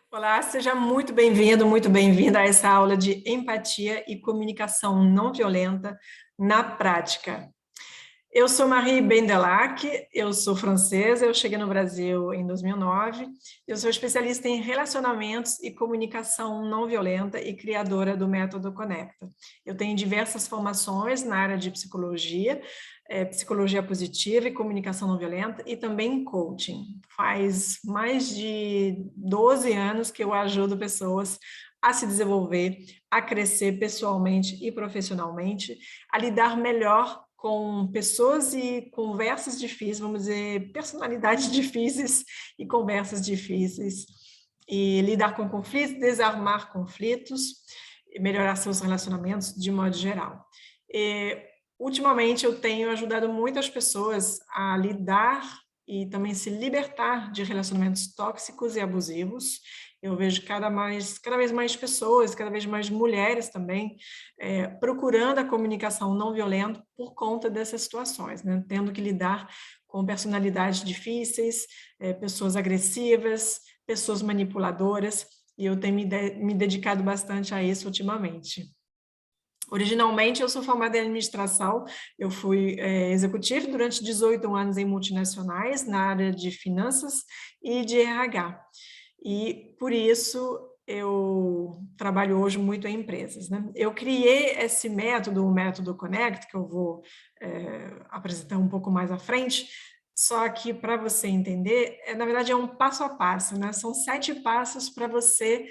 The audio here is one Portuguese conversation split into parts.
Olá, seja muito bem-vindo, muito bem-vinda a essa aula de empatia e comunicação não violenta na prática. Eu sou Marie Bendelac, eu sou francesa, eu cheguei no Brasil em 2009, eu sou especialista em relacionamentos e comunicação não violenta e criadora do Método Conecta. Eu tenho diversas formações na área de psicologia, psicologia positiva e comunicação não violenta e também coaching. Faz mais de 12 anos que eu ajudo pessoas a se desenvolver, a crescer pessoalmente e profissionalmente, a lidar melhor com pessoas e conversas difíceis, vamos dizer, personalidades difíceis e conversas difíceis, e lidar com conflitos, desarmar conflitos, melhorar seus relacionamentos de modo geral. Ultimamente eu tenho ajudado muitas pessoas a lidar e também se libertar de relacionamentos tóxicos e abusivos. Eu vejo cada vez mais pessoas, cada vez mais mulheres também, procurando a comunicação não violenta por conta dessas situações, né? Tendo que lidar com personalidades difíceis, pessoas agressivas, pessoas manipuladoras, e eu tenho me dedicado bastante a isso ultimamente. Originalmente, eu sou formada em administração, eu fui executiva durante 18 anos em multinacionais, na área de finanças e de RH. E, por isso, eu trabalho hoje muito em empresas, né? Eu criei esse método, o Método Connect, que eu vou apresentar um pouco mais à frente, só que, para você entender, na verdade, é um passo a passo, né? São 7 passos para você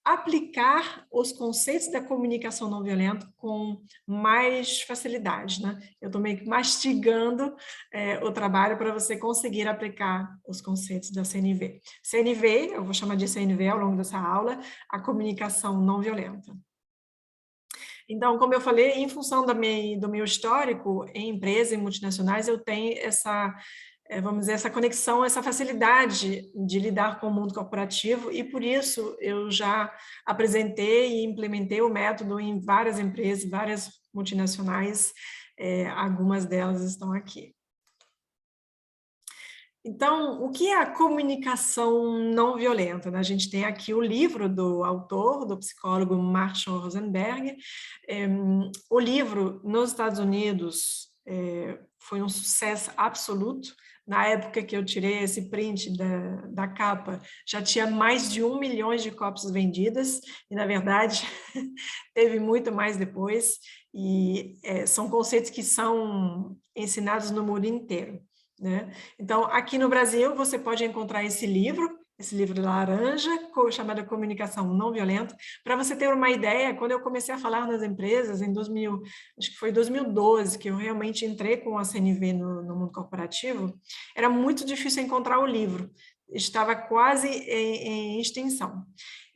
aplicar os conceitos da comunicação não violenta com mais facilidade, né? Eu estou meio que mastigando o trabalho para você conseguir aplicar os conceitos da CNV. CNV, eu vou chamar de CNV ao longo dessa aula, a comunicação não violenta. Então, como eu falei, em função do meu histórico em empresas e multinacionais, eu tenho essa, vamos dizer, essa conexão, essa facilidade de lidar com o mundo corporativo, e por isso eu já apresentei e implementei o método em várias empresas, várias multinacionais, algumas delas estão aqui. Então, o que é a comunicação não violenta, né? A gente tem aqui o livro do autor, do psicólogo Marshall Rosenberg. O livro, nos Estados Unidos, foi um sucesso absoluto. Na época que eu tirei esse print da capa, já tinha mais de 1 milhão de cópias vendidas, e, na verdade, teve muito mais depois, e são conceitos que são ensinados no mundo inteiro, né? Então, aqui no Brasil, você pode encontrar esse livro laranja, chamado Comunicação Não Violenta. Para você ter uma ideia, quando eu comecei a falar nas empresas, em 2000, acho que foi 2012, que eu realmente entrei com a CNV no mundo corporativo, era muito difícil encontrar o livro, estava quase em extinção.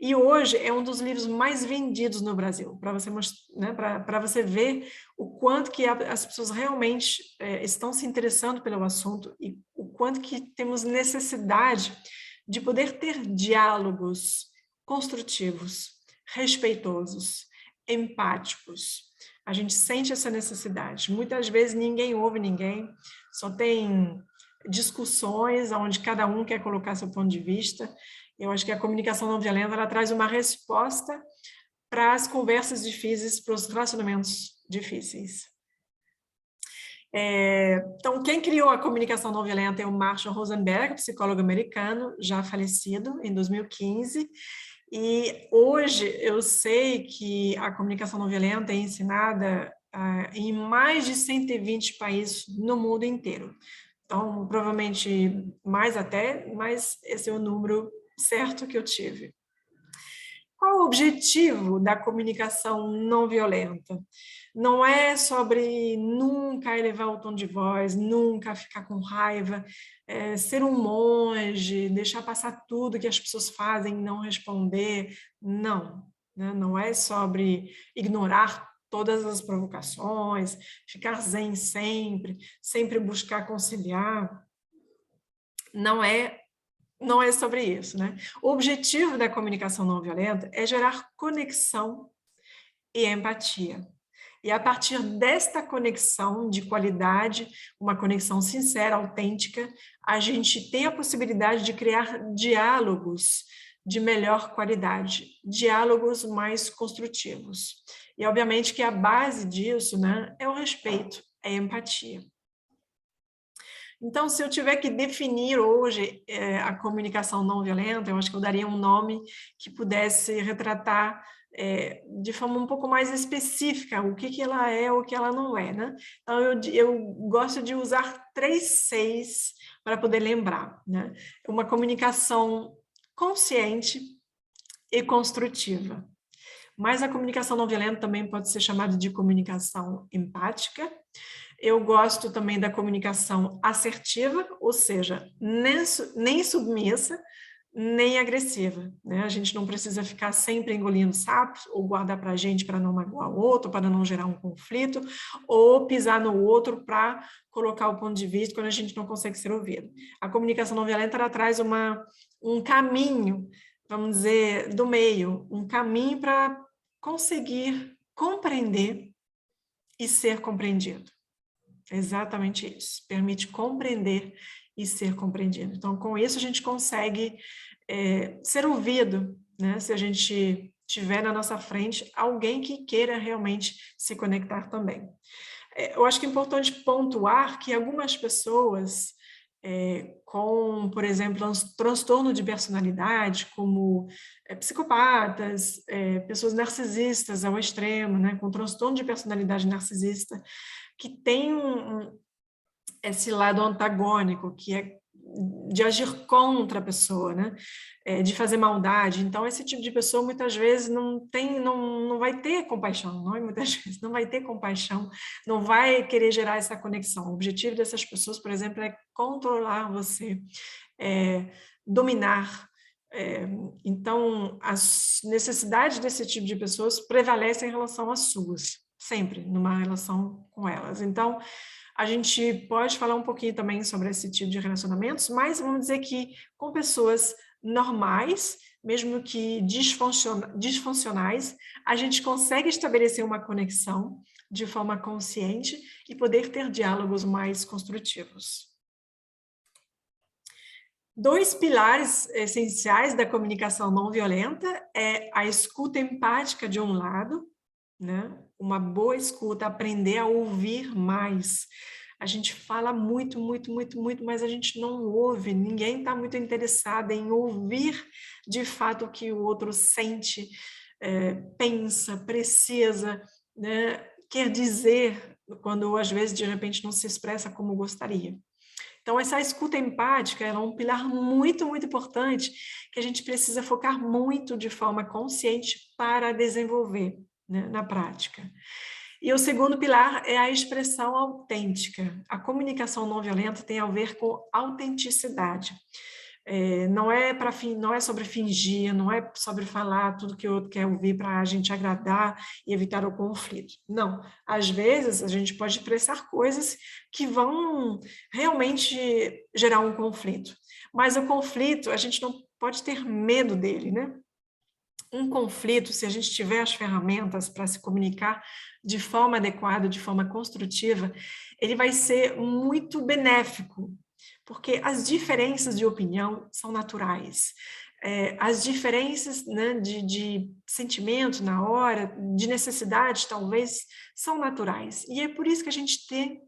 E hoje é um dos livros mais vendidos no Brasil, para você, né, para você ver o quanto que as pessoas realmente estão se interessando pelo assunto e o quanto que temos necessidade de poder ter diálogos construtivos, respeitosos, empáticos. A gente sente essa necessidade. Muitas vezes ninguém ouve ninguém, só tem discussões onde cada um quer colocar seu ponto de vista. Eu acho que a comunicação não violenta, ela traz uma resposta para as conversas difíceis, para os relacionamentos difíceis. Então, quem criou a comunicação não violenta é o Marshall Rosenberg, psicólogo americano, já falecido em 2015, e hoje eu sei que a comunicação não violenta é ensinada em mais de 120 países no mundo inteiro. Então, provavelmente mais até, mas esse é o número certo que eu tive. Qual o objetivo da comunicação não violenta? Não é sobre nunca elevar o tom de voz, nunca ficar com raiva, ser um monge, deixar passar tudo que as pessoas fazem e não responder. Não, né? Não é sobre ignorar todas as provocações, ficar zen sempre, sempre buscar conciliar. Não é sobre isso, né? O objetivo da comunicação não violenta é gerar conexão e empatia. E a partir desta conexão de qualidade, uma conexão sincera, autêntica, a gente tem a possibilidade de criar diálogos de melhor qualidade, diálogos mais construtivos. E, obviamente, que a base disso, né, é o respeito, é a empatia. Então, se eu tiver que definir hoje a comunicação não violenta, eu acho que eu daria um nome que pudesse retratar de forma um pouco mais específica o que ela é ou o que ela não é, né? Então, eu gosto de usar 3 Cs para poder lembrar, né? Uma comunicação consciente e construtiva. Mas a comunicação não violenta também pode ser chamada de comunicação empática. Eu gosto também da comunicação assertiva, ou seja, nem submissa, nem agressiva, né? A gente não precisa ficar sempre engolindo sapos ou guardar para a gente para não magoar o outro, para não gerar um conflito, ou pisar no outro para colocar o ponto de vista quando a gente não consegue ser ouvido. A comunicação não violenta, ela traz um caminho, vamos dizer, do meio, um caminho para conseguir compreender e ser compreendido. Exatamente isso, permite compreender e ser compreendido. Então, com isso, a gente consegue ser ouvido, né? Se a gente tiver na nossa frente alguém que queira realmente se conectar também. Eu acho que é importante pontuar que algumas pessoas com, por exemplo, um transtorno de personalidade, como psicopatas, pessoas narcisistas ao extremo, né? Com transtorno de personalidade narcisista, que tem esse lado antagônico, que é de agir contra a pessoa, né? De fazer maldade. Então, esse tipo de pessoa, muitas vezes, não vai ter compaixão, não? Muitas vezes não vai ter compaixão, não vai querer gerar essa conexão. O objetivo dessas pessoas, por exemplo, é controlar você, dominar. Então, as necessidades desse tipo de pessoas prevalecem em relação às suas, sempre, numa relação com elas. Então, a gente pode falar um pouquinho também sobre esse tipo de relacionamentos, mas vamos dizer que com pessoas normais, mesmo que disfuncionais, a gente consegue estabelecer uma conexão de forma consciente e poder ter diálogos mais construtivos. 2 pilares essenciais da comunicação não violenta é a escuta empática de um lado, né? Uma boa escuta, aprender a ouvir mais. A gente fala muito, muito, muito, muito, mas a gente não ouve, ninguém está muito interessado em ouvir de fato o que o outro sente, pensa, precisa, né? Quer dizer, quando às vezes de repente não se expressa como gostaria. Então, essa escuta empática é um pilar muito, muito importante que a gente precisa focar muito de forma consciente para desenvolver, né, na prática. E o segundo pilar é a expressão autêntica. A comunicação não violenta tem a ver com autenticidade. Não é sobre fingir, não é sobre falar tudo que o outro quer ouvir para a gente agradar e evitar o conflito. Não, às vezes a gente pode expressar coisas que vão realmente gerar um conflito. Mas o conflito, a gente não pode ter medo dele, né? Um conflito, se a gente tiver as ferramentas para se comunicar de forma adequada, de forma construtiva, ele vai ser muito benéfico, porque as diferenças de opinião são naturais. As diferenças, né, de sentimento na hora, de necessidade, talvez, são naturais. E é por isso que a gente tem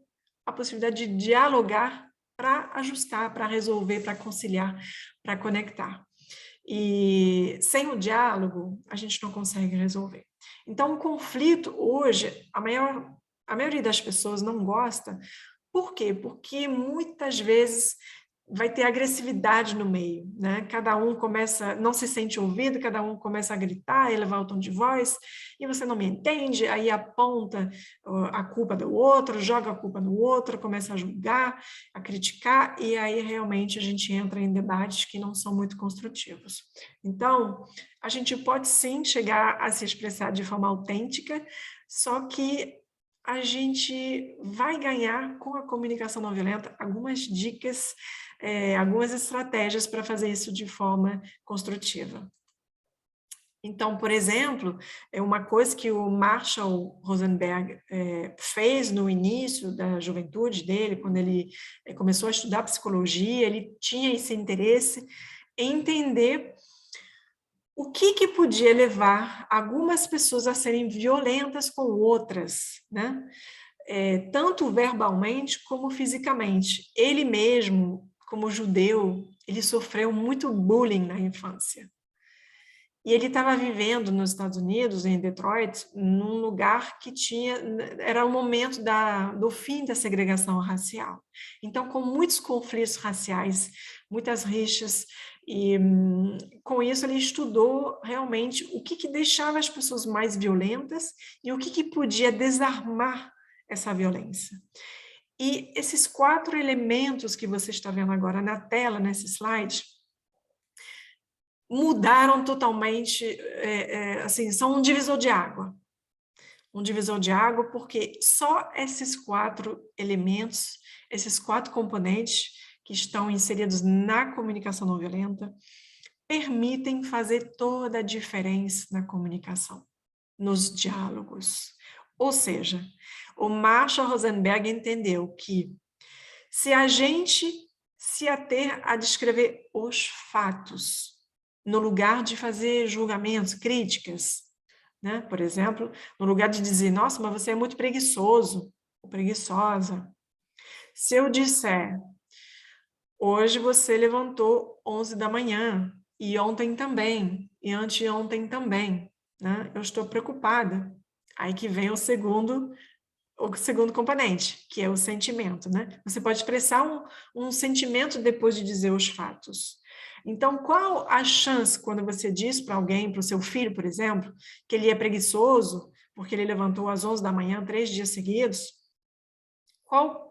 a possibilidade de dialogar para ajustar, para resolver, para conciliar, para conectar. E sem o diálogo, a gente não consegue resolver. Então, o conflito hoje, a maioria das pessoas não gosta. Por quê? Porque muitas vezes vai ter agressividade no meio, né? Cada um começa, não se sente ouvido, cada um começa a gritar, elevar o tom de voz, e você não me entende, aí aponta a culpa do outro, joga a culpa no outro, começa a julgar, a criticar, e aí realmente a gente entra em debates que não são muito construtivos. Então, a gente pode sim chegar a se expressar de forma autêntica, só que a gente vai ganhar com a comunicação não violenta algumas dicas, algumas estratégias para fazer isso de forma construtiva. Então, por exemplo, uma coisa que o Marshall Rosenberg fez no início da juventude dele, quando ele começou a estudar psicologia, ele tinha esse interesse em entender o que podia levar algumas pessoas a serem violentas com outras, né? Tanto verbalmente como fisicamente. Ele mesmo, como judeu, ele sofreu muito bullying na infância. E ele estava vivendo nos Estados Unidos, em Detroit, num lugar que era o momento do fim da segregação racial. Então, com muitos conflitos raciais, muitas rixas, e com isso ele estudou realmente o que deixava as pessoas mais violentas e o que podia desarmar essa violência. E esses 4 elementos que você está vendo agora na tela, nesse slide, mudaram totalmente, assim, são um divisor de água. Um divisor de água porque só esses 4 elementos, esses 4 componentes que estão inseridos na comunicação não violenta, permitem fazer toda a diferença na comunicação, nos diálogos. Ou seja, o Marshall Rosenberg entendeu que se a gente se ater a descrever os fatos, no lugar de fazer julgamentos, críticas, né? Por exemplo, no lugar de dizer, nossa, mas você é muito preguiçoso ou preguiçosa. Se eu disser, hoje você levantou 11 da manhã, e ontem também, e anteontem também, né? Eu estou preocupada. Aí que vem o segundo componente, que é o sentimento, né? Você pode expressar um sentimento depois de dizer os fatos. Então, qual a chance quando você diz para alguém, para o seu filho, por exemplo, que ele é preguiçoso, porque ele levantou às 11 da manhã, 3 dias seguidos?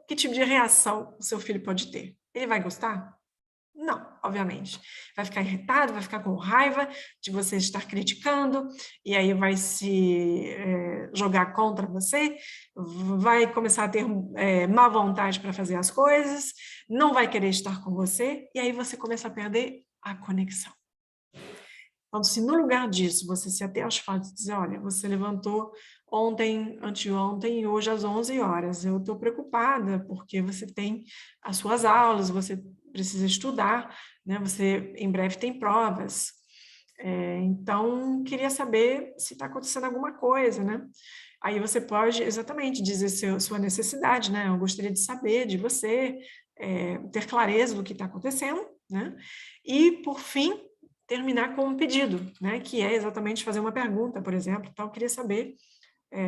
Que tipo de reação o seu filho pode ter? Ele vai gostar? Não, obviamente. Vai ficar irritado, vai ficar com raiva de você estar criticando, e aí vai se jogar contra você, vai começar a ter má vontade para fazer as coisas, não vai querer estar com você, e aí você começa a perder a conexão. Então, se no lugar disso você se ater aos fatos e dizer, olha, você levantou ontem, anteontem e hoje às 11 horas, eu estou preocupada porque você tem as suas aulas, você precisa estudar, né? Você em breve tem provas, então queria saber se está acontecendo alguma coisa, né? Aí você pode exatamente dizer sua necessidade, né? Eu gostaria de saber de você, ter clareza do que está acontecendo, né? E, por fim, terminar com um pedido, né? Que é exatamente fazer uma pergunta, por exemplo. Então, eu queria saber,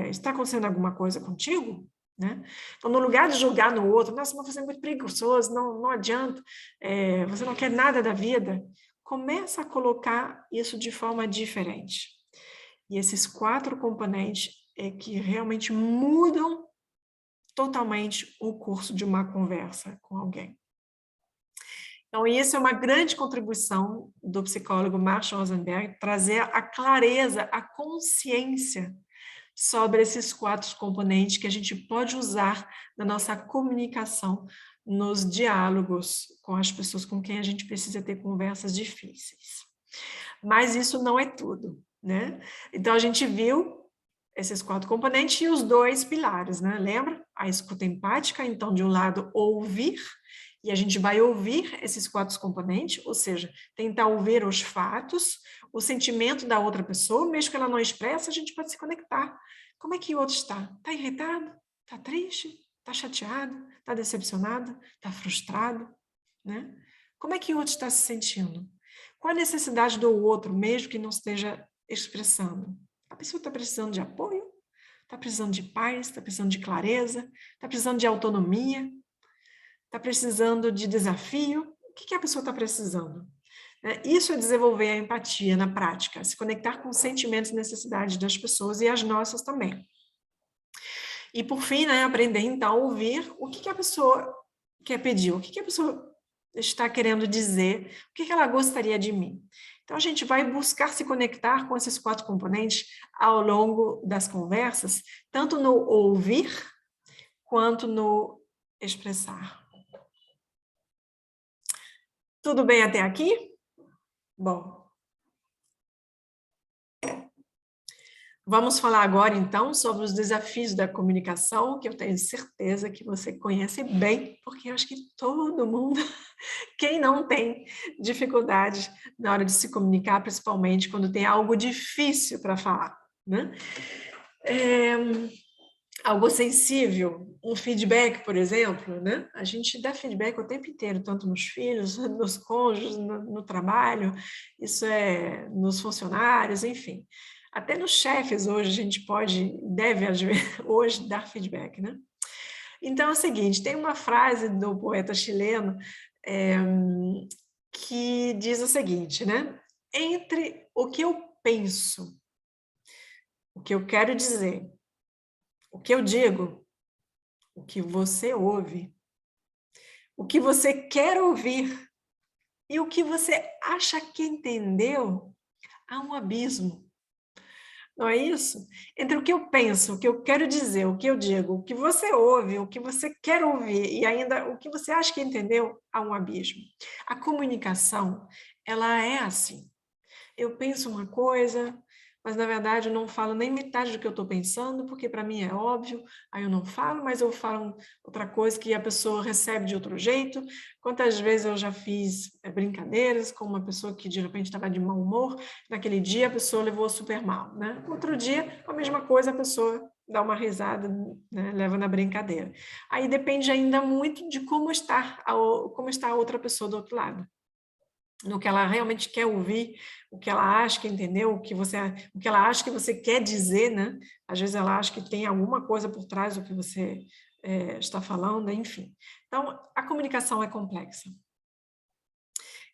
está acontecendo alguma coisa contigo? Né? Então, no lugar de julgar no outro, nossa, mas você é muito preguiçoso, não adianta, você não quer nada da vida, começa a colocar isso de forma diferente. E esses 4 componentes é que realmente mudam totalmente o curso de uma conversa com alguém. Então, isso é uma grande contribuição do psicólogo Marshall Rosenberg, trazer a clareza, a consciência sobre esses 4 componentes que a gente pode usar na nossa comunicação, nos diálogos com as pessoas com quem a gente precisa ter conversas difíceis. Mas isso não é tudo, né? Então, a gente viu esses 4 componentes e os 2 pilares, né? Lembra? A escuta empática, então, de um lado, ouvir, e a gente vai ouvir esses 4 componentes, ou seja, tentar ouvir os fatos, o sentimento da outra pessoa, mesmo que ela não expresse, a gente pode se conectar. Como é que o outro está? Está irritado? Está triste? Está chateado? Está decepcionado? Está frustrado? Né? Como é que o outro está se sentindo? Qual a necessidade do outro, mesmo que não esteja expressando? A pessoa está precisando de apoio? Está precisando de paz? Está precisando de clareza? Está precisando de autonomia? Está precisando de desafio? O que a pessoa está precisando? Isso é desenvolver a empatia na prática, se conectar com os sentimentos e necessidades das pessoas e as nossas também. E, por fim, aprender, então, a ouvir o que a pessoa quer pedir, o que a pessoa está querendo dizer, o que ela gostaria de mim. Então, a gente vai buscar se conectar com esses 4 componentes ao longo das conversas, tanto no ouvir, quanto no expressar. Tudo bem até aqui? Bom, Vamos falar agora, então, sobre os desafios da comunicação, que eu tenho certeza que você conhece bem, porque eu acho que todo mundo, quem não tem dificuldade na hora de se comunicar, principalmente quando tem algo difícil para falar, né? Algo sensível, um feedback, por exemplo, né? A gente dá feedback o tempo inteiro, tanto nos filhos, nos cônjuges, no trabalho, isso é nos funcionários, enfim. Até nos chefes hoje a gente pode, deve hoje dar feedback, né? Então é o seguinte, tem uma frase do poeta chileno é, que diz o seguinte, né? Entre o que eu penso, o que eu quero dizer, o que eu digo, o que você ouve, o que você quer ouvir e o que você acha que entendeu, há um abismo. Não é isso? Entre o que eu penso, o que eu quero dizer, o que eu digo, o que você ouve, o que você quer ouvir e ainda o que você acha que entendeu, há um abismo. A comunicação, ela é assim. Eu penso uma coisa, mas na verdade eu não falo nem metade do que eu estou pensando, porque para mim é óbvio, aí eu não falo, mas eu falo outra coisa que a pessoa recebe de outro jeito. Quantas vezes eu já fiz brincadeiras com uma pessoa que de repente estava de mau humor, naquele dia a pessoa levou super mal, né? Outro dia, a mesma coisa, a pessoa dá uma risada, né? Leva na brincadeira. Aí depende ainda muito de como está a outra pessoa do outro lado, no que ela realmente quer ouvir, o que ela acha que entendeu, o que ela acha que você quer dizer, né? Às vezes ela acha que tem alguma coisa por trás do que você está falando, enfim. Então, a comunicação é complexa.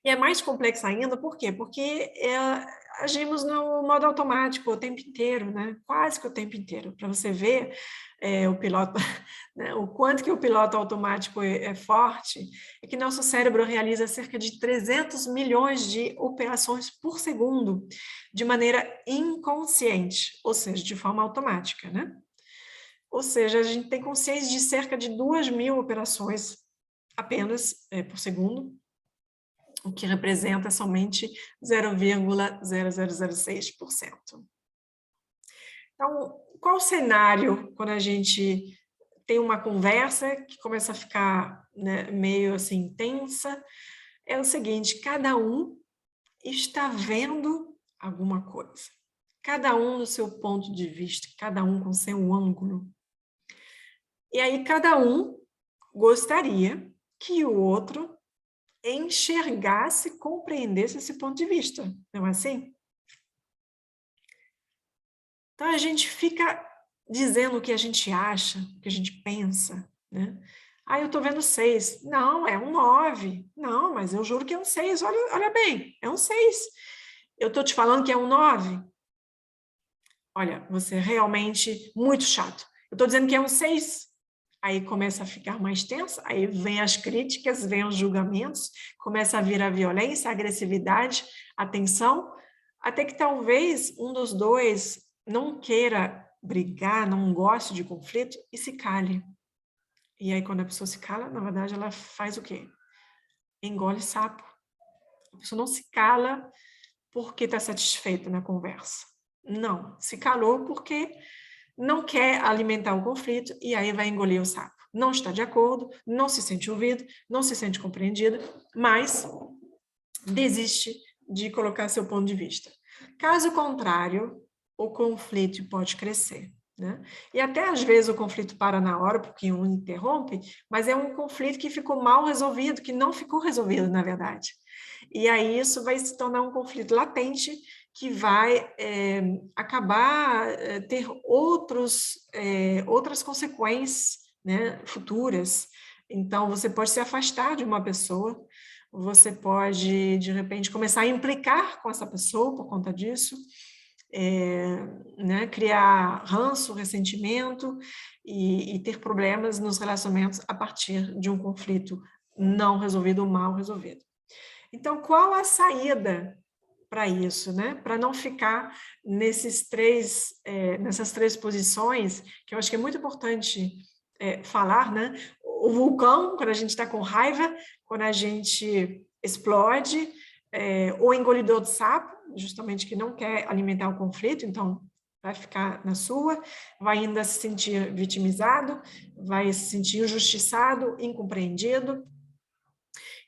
E é mais complexa ainda, por quê? Porque agimos no modo automático o tempo inteiro, né? Quase que o tempo inteiro. Para você ver o piloto, né? O quanto que o piloto automático é forte, é que nosso cérebro realiza cerca de 300 milhões de operações por segundo, de maneira inconsciente, ou seja, de forma automática, né? Ou seja, a gente tem consciência de cerca de 2.000 operações apenas por segundo, o que representa somente 0,0006%. Então, qual o cenário quando a gente tem uma conversa que começa a ficar, né, meio assim tensa? É o seguinte, cada um está vendo alguma coisa. Cada um do seu ponto de vista, cada um com seu ângulo. E aí cada um gostaria que o outro enxergasse, compreendesse esse ponto de vista, não é assim? Então a gente fica dizendo o que a gente acha, o que a gente pensa, né? Ah, eu estou vendo 6. Não, é um 9. Não, mas eu juro que é um 6. Olha bem, é um 6. Eu estou te falando que é um 9. Olha, você é realmente muito chato. Eu estou dizendo que é um 6. Aí começa a ficar mais tenso, aí vem as críticas, vem os julgamentos, começa a vir a violência, a agressividade, a tensão, até que talvez um dos dois não queira brigar, não goste de conflito e se cale. E aí quando a pessoa se cala, na verdade ela faz o quê? Engole sapo. A pessoa não se cala porque está satisfeita na conversa. Não, se calou porque não quer alimentar o conflito e aí vai engolir o sapo. Não está de acordo, não se sente ouvido, não se sente compreendido, mas desiste de colocar seu ponto de vista. Caso contrário, o conflito pode crescer, né? E até às vezes o conflito para na hora, porque um interrompe, mas é um conflito que ficou mal resolvido, que não ficou resolvido, na verdade. E aí isso vai se tornar um conflito latente que vai acabar ter outras consequências, né, futuras. Então, você pode se afastar de uma pessoa, você pode, de repente, começar a implicar com essa pessoa por conta disso, né, criar ranço, ressentimento e ter problemas nos relacionamentos a partir de um conflito não resolvido ou mal resolvido. Então, qual a saída para isso, né? Para não ficar nessas três posições, que eu acho que é muito importante falar, né? O vulcão, quando a gente está com raiva, quando a gente explode, o engolidor de sapo, justamente que não quer alimentar o conflito, então vai ficar na sua, vai ainda se sentir vitimizado, vai se sentir injustiçado, incompreendido.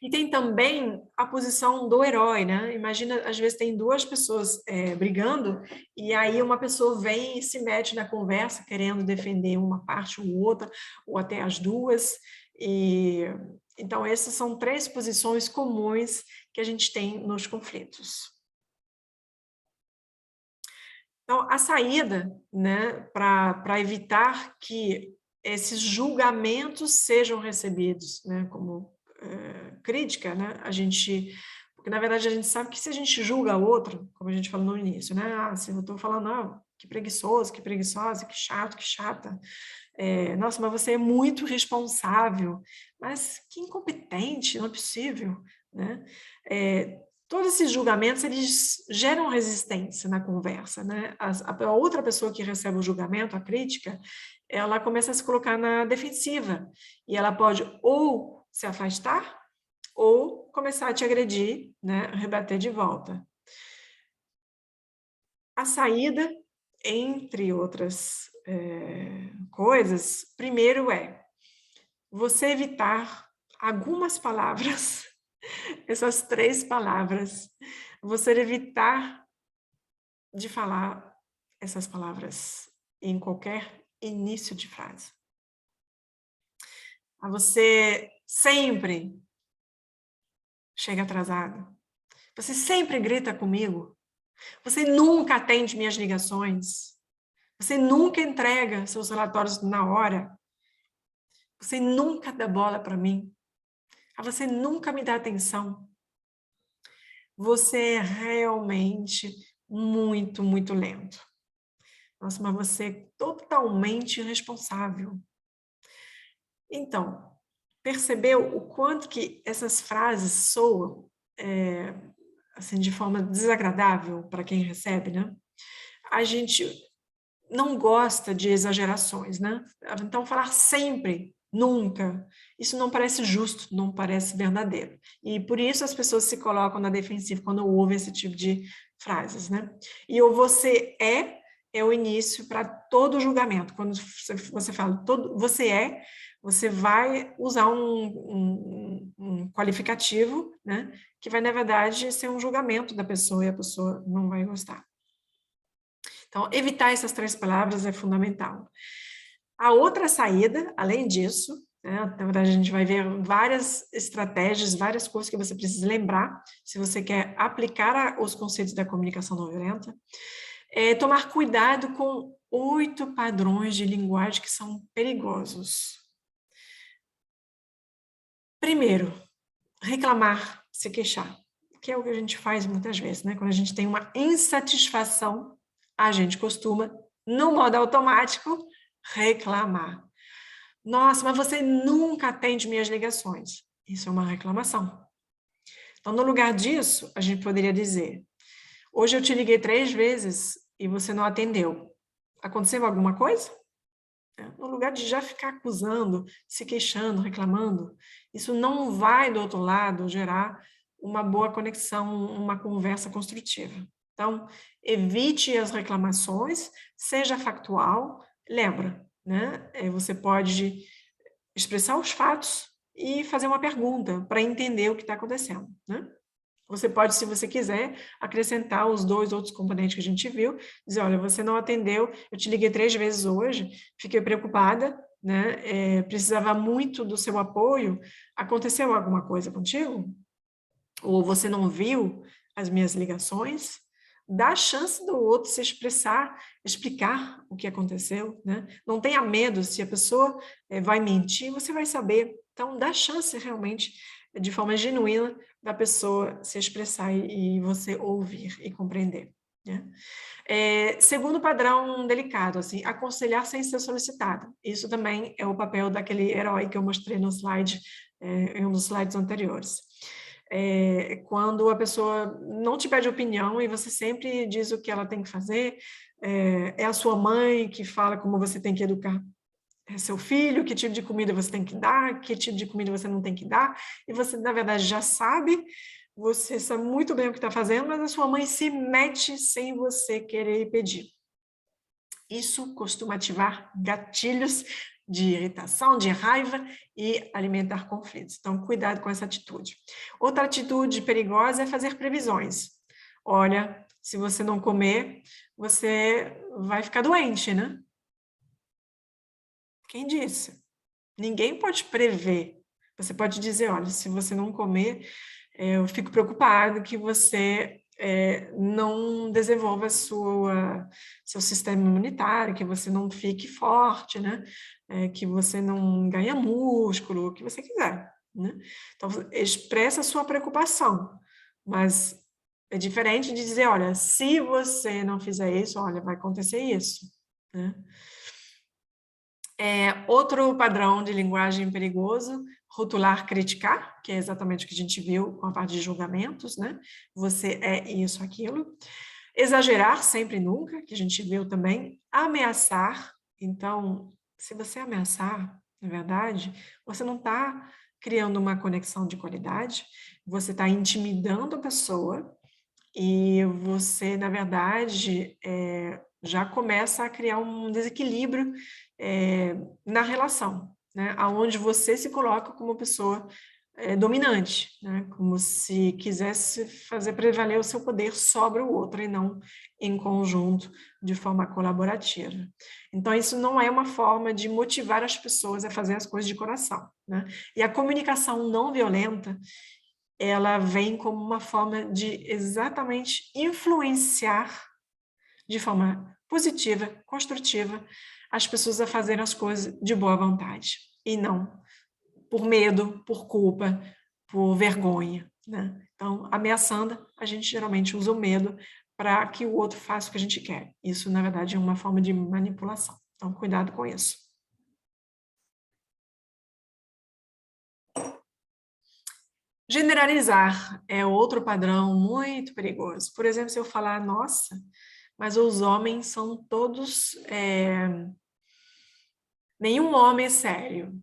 E tem também a posição do herói, né? Imagina, às vezes tem duas pessoas brigando, e aí uma pessoa vem e se mete na conversa, querendo defender uma parte ou outra, ou até as duas. E então, essas são três posições comuns que a gente tem nos conflitos. Então, a saída, né, para evitar que esses julgamentos sejam recebidos, né, como crítica, né, porque na verdade a gente sabe que se a gente julga o outro, como a gente falou no início, né, se eu estou falando, que preguiçoso, que preguiçosa, que chato, que chata, nossa, mas você é muito responsável, mas que incompetente, não é possível, né? Todos esses julgamentos, eles geram resistência na conversa, né? A outra pessoa que recebe o julgamento, a crítica, ela começa a se colocar na defensiva, e ela pode ou se afastar, ou começar a te agredir, né? Rebater de volta. A saída, entre outras coisas, primeiro você evitar algumas palavras, essas 3 palavras, você evitar de falar essas palavras em qualquer início de frase. Você sempre chega atrasado, você sempre grita comigo, você nunca atende minhas ligações, você nunca entrega seus relatórios na hora, você nunca dá bola para mim, você nunca me dá atenção. Você é realmente muito, muito lento. Nossa, mas você é totalmente irresponsável. Então, percebeu o quanto que essas frases soam assim, de forma desagradável para quem recebe, né? A gente não gosta de exagerações, né? Então, falar sempre, nunca, isso não parece justo, não parece verdadeiro. E por isso as pessoas se colocam na defensiva quando ouvem esse tipo de frases, né? E o você é o início para todo julgamento. Quando você fala você vai usar um qualificativo, né? Que vai, na verdade, ser um julgamento da pessoa e a pessoa não vai gostar. Então, evitar essas 3 palavras é fundamental. A outra saída, além disso, né, na verdade, a gente vai ver várias estratégias, várias coisas que você precisa lembrar, se você quer aplicar os conceitos da comunicação não violenta, é tomar cuidado com 8 padrões de linguagem que são perigosos. Primeiro, reclamar, se queixar, que é o que a gente faz muitas vezes, né? Quando a gente tem uma insatisfação, a gente costuma, no modo automático, reclamar. Nossa, mas você nunca atende minhas ligações. Isso é uma reclamação. Então, no lugar disso, a gente poderia dizer: hoje eu te liguei 3 vezes e você não atendeu. Aconteceu alguma coisa? No lugar de já ficar acusando, se queixando, reclamando, isso não vai, do outro lado, gerar uma boa conexão, uma conversa construtiva. Então, evite as reclamações, seja factual, lembra, né? Você pode expressar os fatos e fazer uma pergunta para entender o que está acontecendo, né? Você pode, se você quiser, acrescentar os 2 outros componentes que a gente viu, dizer, olha, você não atendeu, eu te liguei 3 vezes hoje, fiquei preocupada, né? Precisava muito do seu apoio, aconteceu alguma coisa contigo? Ou você não viu as minhas ligações? Dá a chance do outro se expressar, explicar o que aconteceu, né? Não tenha medo, se a pessoa vai mentir, você vai saber. Então, dá chance realmente, de forma genuína, da pessoa se expressar e você ouvir e compreender, né? Segundo padrão delicado, assim, aconselhar sem ser solicitado. Isso também é o papel daquele herói que eu mostrei no slide, em um dos slides anteriores. Quando a pessoa não te pede opinião e você sempre diz o que ela tem que fazer, é a sua mãe que fala como você tem que educar seu filho, que tipo de comida você tem que dar, que tipo de comida você não tem que dar, e você, na verdade, já sabe, você sabe muito bem o que está fazendo, mas a sua mãe se mete sem você querer pedir. Isso costuma ativar gatilhos de irritação, de raiva e alimentar conflitos. Então, cuidado com essa atitude. Outra atitude perigosa é fazer previsões. Olha, se você não comer, você vai ficar doente, né? Quem disse? Ninguém pode prever. Você pode dizer, olha, se você não comer, eu fico preocupado que você não desenvolva seu sistema imunitário, que você não fique forte, né? Que você não ganhe músculo, o que você quiser, né? Então, expressa a sua preocupação, mas é diferente de dizer, olha, se você não fizer isso, olha, vai acontecer isso, né? Outro padrão de linguagem perigoso, rotular, criticar, que é exatamente o que a gente viu com a parte de julgamentos, né? Você é isso, aquilo. Exagerar, sempre e nunca, que a gente viu também. Ameaçar. Então, se você ameaçar, na verdade, você não está criando uma conexão de qualidade, você está intimidando a pessoa e você, na verdade, já começa a criar um desequilíbrio na relação, né? Onde você se coloca como pessoa dominante, né? Como se quisesse fazer prevaler o seu poder sobre o outro e não em conjunto, de forma colaborativa. Então, isso não é uma forma de motivar as pessoas a fazer as coisas de coração, né? E a comunicação não violenta, ela vem como uma forma de exatamente influenciar de forma positiva, construtiva, as pessoas a fazerem as coisas de boa vontade, e não por medo, por culpa, por vergonha, né? Então, ameaçando, a gente geralmente usa o medo para que o outro faça o que a gente quer. Isso, na verdade, é uma forma de manipulação. Então, cuidado com isso. Generalizar é outro padrão muito perigoso. Por exemplo, se eu falar, nossa, mas os homens são todos... Nenhum homem é sério.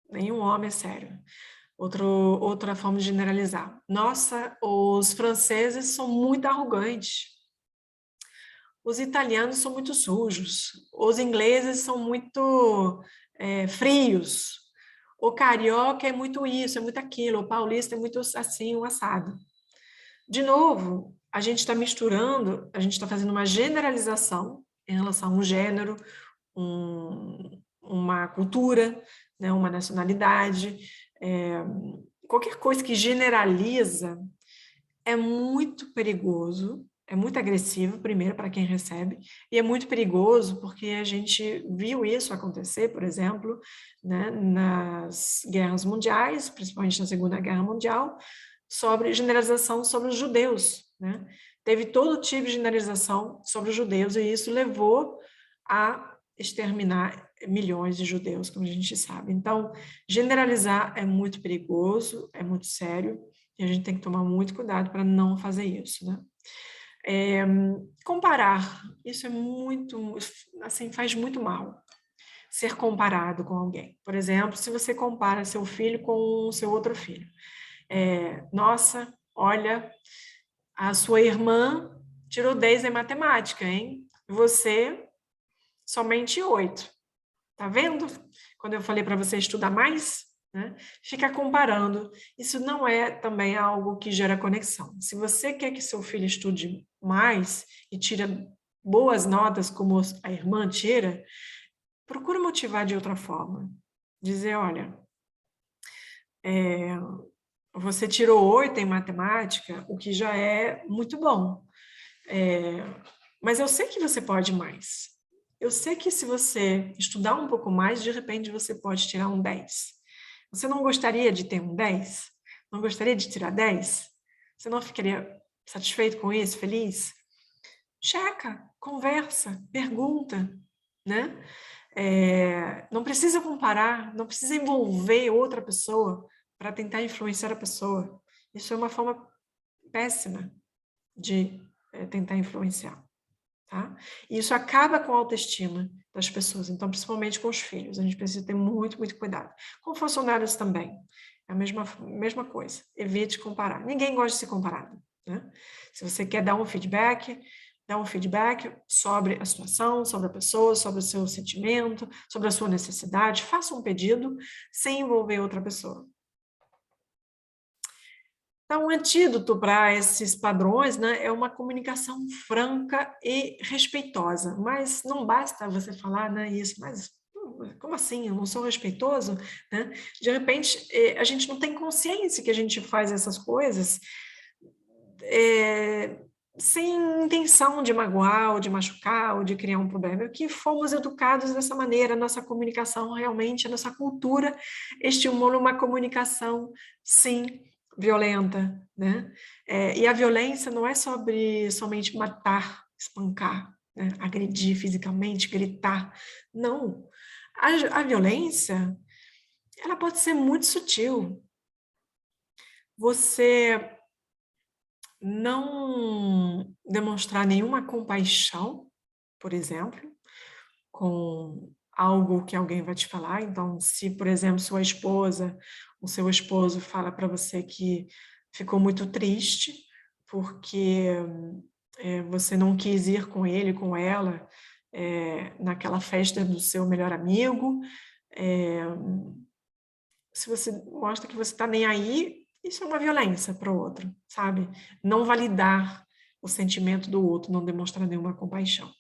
Nenhum homem é sério. Outra forma de generalizar. Nossa, os franceses são muito arrogantes. Os italianos são muito sujos. Os ingleses são muito frios. O carioca é muito isso, é muito aquilo. O paulista é muito assim, o assado. De novo, a gente está misturando, a gente está fazendo uma generalização em relação a um gênero, uma cultura, né, uma nacionalidade, qualquer coisa que generaliza é muito perigoso, é muito agressivo, primeiro, para quem recebe, e é muito perigoso porque a gente viu isso acontecer, por exemplo, né, nas guerras mundiais, principalmente na Segunda Guerra Mundial, sobre generalização sobre os judeus, né? Teve todo tipo de generalização sobre os judeus, e isso levou a exterminar milhões de judeus, como a gente sabe. Então, generalizar é muito perigoso, é muito sério, e a gente tem que tomar muito cuidado para não fazer isso, né? Comparar, isso é muito, assim, faz muito mal. Ser comparado com alguém. Por exemplo, se você compara seu filho com o seu outro filho. Nossa, olha, a sua irmã tirou 10 em matemática, hein? Você somente 8. Tá vendo? Quando eu falei para você estudar mais, né? Fica comparando. Isso não é também algo que gera conexão. Se você quer que seu filho estude mais e tira boas notas como a irmã tira, procura motivar de outra forma. Dizer, olha, você tirou 8 em matemática, o que já é muito bom. Mas eu sei que você pode mais. Eu sei que se você estudar um pouco mais, de repente você pode tirar um 10. Você não gostaria de ter um 10? Não gostaria de tirar 10? Você não ficaria satisfeito com isso, feliz? Checa, conversa, pergunta, né? Não precisa comparar, não precisa envolver outra pessoa para tentar influenciar a pessoa. Isso é uma forma péssima de tentar influenciar. Tá? E isso acaba com a autoestima das pessoas, então, principalmente com os filhos. A gente precisa ter muito, muito cuidado. Com funcionários também, é a mesma coisa. Evite comparar. Ninguém gosta de ser comparado, né? Se você quer dar um feedback, dá um feedback sobre a situação, sobre a pessoa, sobre o seu sentimento, sobre a sua necessidade, faça um pedido sem envolver outra pessoa. Então, o antídoto para esses padrões, né, é uma comunicação franca e respeitosa, mas não basta você falar, né, isso, mas como assim? Eu não sou respeitoso? Né? De repente, a gente não tem consciência que a gente faz essas coisas sem intenção de magoar, ou de machucar, ou de criar um problema, é que fomos educados dessa maneira, a nossa comunicação realmente, a nossa cultura estimula uma comunicação, sim, violenta, né? E a violência não é somente matar, espancar, né? Agredir fisicamente, gritar, não. A violência, ela pode ser muito sutil. Você não demonstrar nenhuma compaixão, por exemplo, com algo que alguém vai te falar. Então, se, por exemplo, sua esposa, o seu esposo fala para você que ficou muito triste porque você não quis ir com ele, com ela, naquela festa do seu melhor amigo, é, se você mostra que você está nem aí, isso é uma violência para o outro, sabe? Não validar o sentimento do outro, não demonstrar nenhuma compaixão.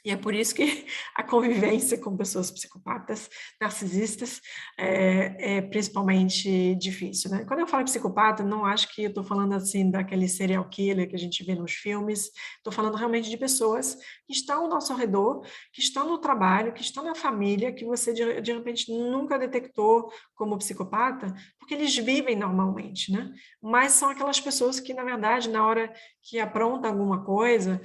E é por isso que a convivência com pessoas psicopatas, narcisistas, é principalmente difícil, né? Quando eu falo psicopata, não acho que eu estou falando assim daquele serial killer que a gente vê nos filmes, estou falando realmente de pessoas que estão ao nosso redor, que estão no trabalho, que estão na família, que você de repente nunca detectou como psicopata, porque eles vivem normalmente, né? Mas são aquelas pessoas que, na verdade, na hora que apronta alguma coisa,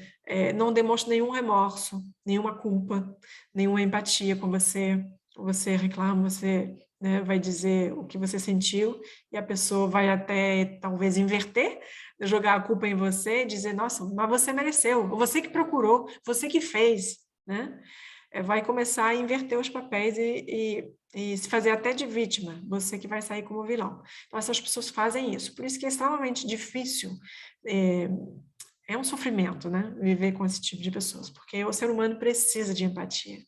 não demonstra nenhum remorso, nenhuma culpa, nenhuma empatia com você. Você reclama, você, né, vai dizer o que você sentiu e a pessoa vai até talvez inverter, jogar a culpa em você, dizer, nossa, mas você mereceu, você que procurou, você que fez, né? Vai começar a inverter os papéis e se fazer até de vítima, você que vai sair como vilão. Então, essas pessoas fazem isso. Por isso que é extremamente difícil, é um sofrimento, né, viver com esse tipo de pessoas, porque o ser humano precisa de empatia.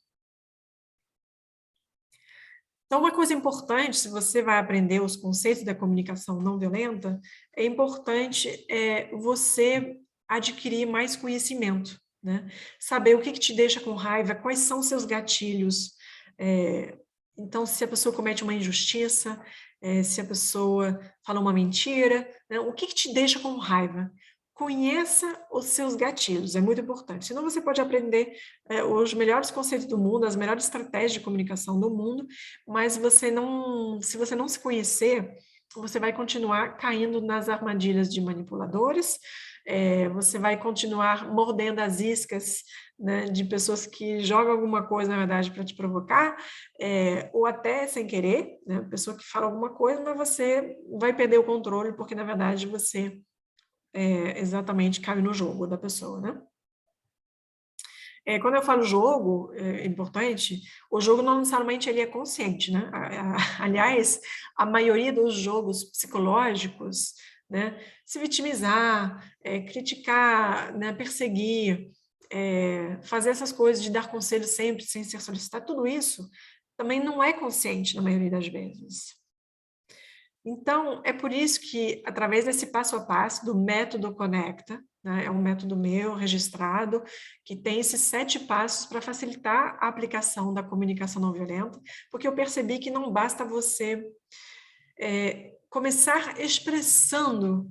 Então, uma coisa importante, se você vai aprender os conceitos da comunicação não violenta, é importante você adquirir mais conhecimento, né? Saber o que te deixa com raiva, quais são seus gatilhos. Então, se a pessoa comete uma injustiça, se a pessoa fala uma mentira, né? O que te deixa com raiva? Conheça os seus gatilhos, é muito importante. Senão você pode aprender os melhores conceitos do mundo, as melhores estratégias de comunicação do mundo, mas se você não se conhecer, você vai continuar caindo nas armadilhas de manipuladores, você vai continuar mordendo as iscas, né, de pessoas que jogam alguma coisa, na verdade, para te provocar, ou até sem querer, né, pessoa que fala alguma coisa, mas você vai perder o controle, porque, na verdade, você exatamente cai no jogo da pessoa, né? Quando eu falo jogo, é importante, o jogo não necessariamente ele é consciente, né? Aliás, a maioria dos jogos psicológicos, né? Se vitimizar, criticar, né? Perseguir, fazer essas coisas de dar conselho sempre sem ser solicitado, tudo isso também não é consciente na maioria das vezes. Então, é por isso que, através desse passo a passo do método Conecta, né, é um método meu, registrado, que tem esses 7 passos para facilitar a aplicação da comunicação não violenta, porque eu percebi que não basta você começar expressando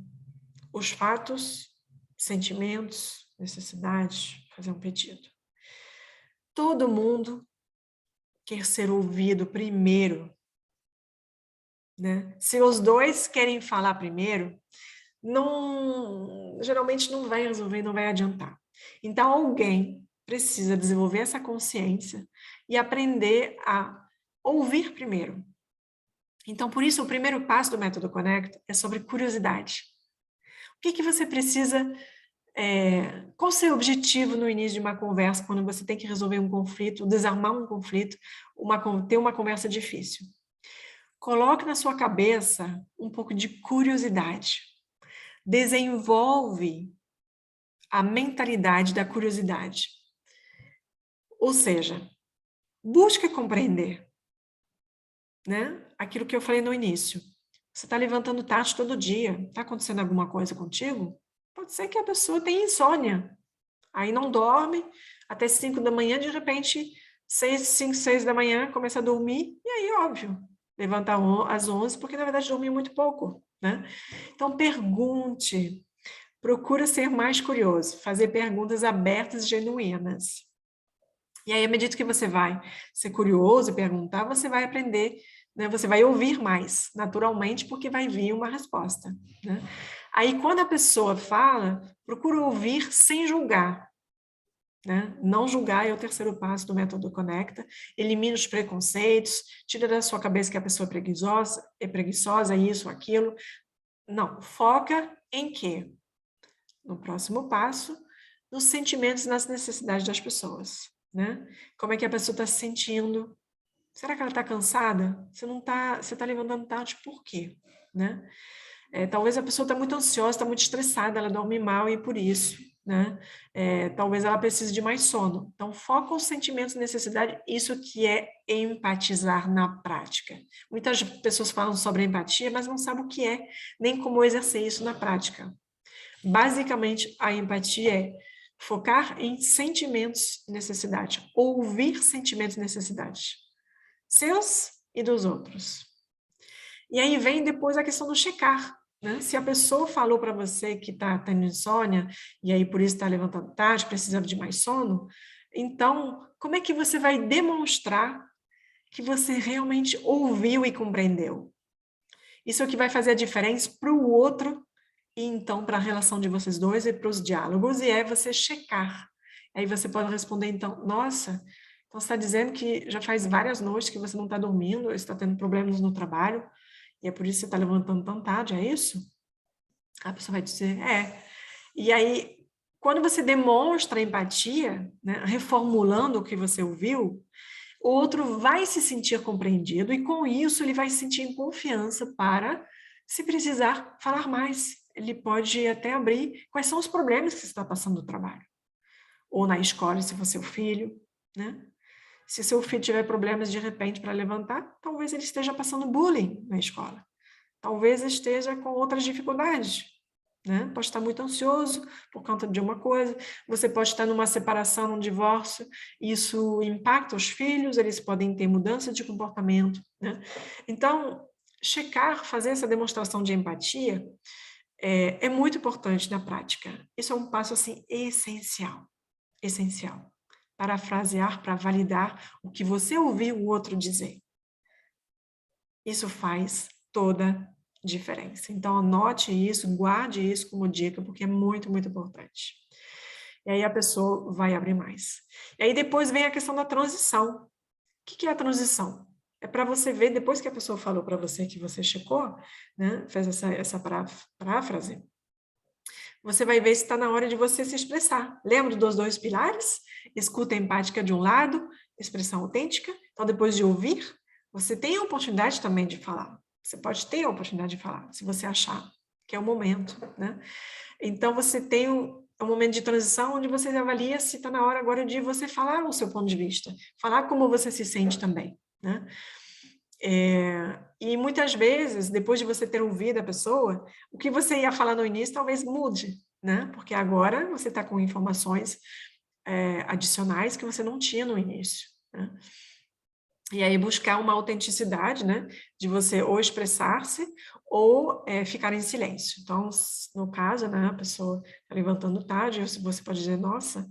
os fatos, sentimentos, necessidades, fazer um pedido. Todo mundo quer ser ouvido primeiro, né? Se os dois querem falar primeiro, geralmente não vai resolver, não vai adiantar. Então, alguém precisa desenvolver essa consciência e aprender a ouvir primeiro. Então, por isso, o primeiro passo do método Connect é sobre curiosidade. O que você precisa, qual o seu objetivo no início de uma conversa, quando você tem que resolver um conflito, desarmar um conflito, ter uma conversa difícil? Coloque na sua cabeça um pouco de curiosidade. Desenvolve a mentalidade da curiosidade. Ou seja, busca compreender, né? Aquilo que eu falei no início. Você está levantando tarde todo dia, está acontecendo alguma coisa contigo? Pode ser que a pessoa tenha insônia, aí não dorme, até 5 da manhã, de repente, 5, 6 da manhã, começa a dormir, e aí, óbvio, levanta às 11, porque na verdade dormiu muito pouco, né? Então, pergunte, procura ser mais curioso, fazer perguntas abertas e genuínas. E aí, à medida que você vai ser curioso e perguntar, você vai aprender, né? Você vai ouvir mais, naturalmente, porque vai vir uma resposta, né? Aí, quando a pessoa fala, procura ouvir sem julgar, né? Não julgar é o terceiro passo do método Conecta. Elimina os preconceitos, tira da sua cabeça que a pessoa é preguiçosa, isso, aquilo. Não, foca em quê? No próximo passo, nos sentimentos e nas necessidades das pessoas, né? Como é que a pessoa está se sentindo? Será que ela está cansada? Você está levantando tarde por quê? Né? Talvez a pessoa está muito ansiosa, está muito estressada, ela dorme mal e por isso, né? Talvez ela precise de mais sono. Então, foca os sentimentos e necessidade, isso que é empatizar na prática. Muitas pessoas falam sobre empatia, mas não sabem o que é, nem como exercer isso na prática. Basicamente, a empatia é focar em sentimentos e necessidades, ouvir sentimentos e necessidades, seus e dos outros. E aí vem depois a questão do checar, né? Se a pessoa falou para você que está tendo insônia, e aí por isso está levantando tarde, precisando de mais sono, então, como é que você vai demonstrar que você realmente ouviu e compreendeu? Isso é o que vai fazer a diferença para o outro e então para a relação de vocês dois e para os diálogos, e é você checar. Aí você pode responder, então, nossa, então você está dizendo que já faz várias noites que você não está dormindo, está tendo problemas no trabalho, e é por isso que você está levantando tão tarde, é isso? A pessoa vai dizer, é. E aí, quando você demonstra empatia, né, reformulando o que você ouviu, o outro vai se sentir compreendido e com isso ele vai se sentir em confiança para, se precisar, falar mais. Ele pode até abrir quais são os problemas que você está passando no trabalho. Ou na escola, se for seu filho, né? Se seu filho tiver problemas de repente para levantar, talvez ele esteja passando bullying na escola. Talvez esteja com outras dificuldades, né? Pode estar muito ansioso por conta de uma coisa, você pode estar numa separação, num divórcio, isso impacta os filhos, eles podem ter mudança de comportamento, né? Então, checar, fazer essa demonstração de empatia é muito importante na prática. Isso é um passo, assim, essencial, essencial. Parafrasear para validar o que você ouviu o outro dizer. Isso faz toda diferença. Então, anote isso, guarde isso como dica, porque é muito, muito importante. E aí a pessoa vai abrir mais. E aí depois vem a questão da transição. O que é a transição? É para você ver, depois que a pessoa falou para você que você checou, né, fez essa paráfrase, você vai ver se está na hora de você se expressar. Lembra dos 2 pilares? Escuta empática de um lado, expressão autêntica. Então, depois de ouvir, você tem a oportunidade também de falar. Você pode ter a oportunidade de falar, se você achar que é o momento, né? Então, você tem um momento de transição onde você avalia se está na hora agora de você falar o seu ponto de vista, falar como você se sente também, né? E muitas vezes, depois de você ter ouvido a pessoa, o que você ia falar no início talvez mude, né? Porque agora você está com informações adicionais que você não tinha no início, né? E aí buscar uma autenticidade, né? De você ou expressar-se ou ficar em silêncio. Então, no caso, né, a pessoa está levantando tarde, você pode dizer, nossa,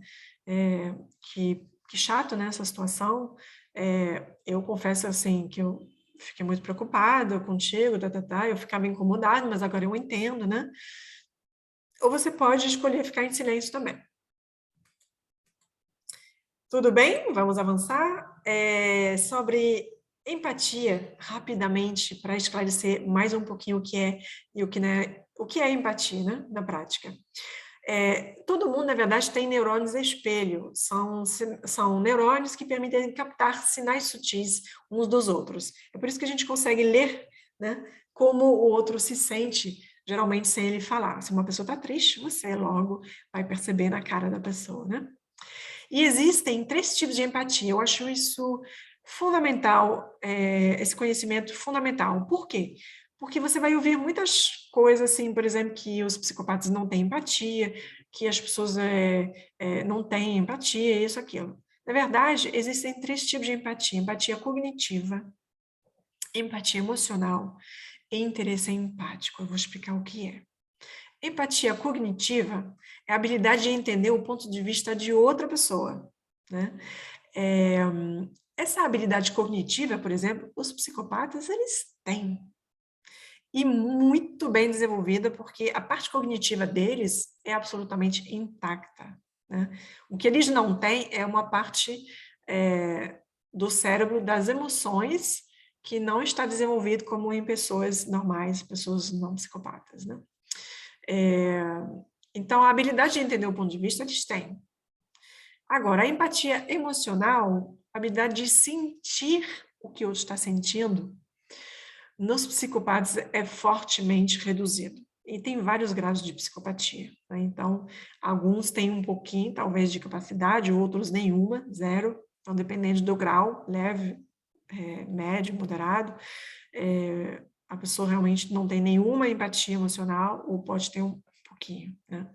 que chato, né, essa situação. Eu confesso, assim, que eu fiquei muito preocupada contigo, eu ficava incomodada, mas agora eu entendo, né? Ou você pode escolher ficar em silêncio também. Tudo bem? Vamos avançar. Sobre empatia, rapidamente, para esclarecer mais um pouquinho o que é e o que não é, o que é empatia, né, na prática. Todo mundo, na verdade, tem neurônios espelho. São neurônios que permitem captar sinais sutis uns dos outros. É por isso que a gente consegue ler, né, como o outro se sente geralmente sem ele falar. Se uma pessoa está triste, você logo vai perceber na cara da pessoa, né? E existem 3 tipos de empatia. Eu acho isso fundamental, esse conhecimento fundamental. Por quê? Porque você vai ouvir muitas coisas, assim, por exemplo, que os psicopatas não têm empatia, que as pessoas não têm empatia, isso, aquilo. Na verdade, existem 3 tipos de empatia: empatia cognitiva, empatia emocional e interesse empático. Eu vou explicar o que é. Empatia cognitiva é a habilidade de entender o ponto de vista de outra pessoa, né? Essa habilidade cognitiva, por exemplo, os psicopatas, eles têm. E muito bem desenvolvida, porque a parte cognitiva deles é absolutamente intacta, né? O que eles não têm é uma parte do cérebro das emoções que não está desenvolvido como em pessoas normais, pessoas não psicopatas, né? Então, a habilidade de entender o ponto de vista eles têm. Agora, a empatia emocional, a habilidade de sentir o que o outro está sentindo, nos psicopatas é fortemente reduzido. E tem vários graus de psicopatia, né? Então, alguns têm um pouquinho, talvez, de capacidade, outros nenhuma, zero. Então, dependendo do grau, leve, médio, moderado, a pessoa realmente não tem nenhuma empatia emocional ou pode ter um pouquinho, né?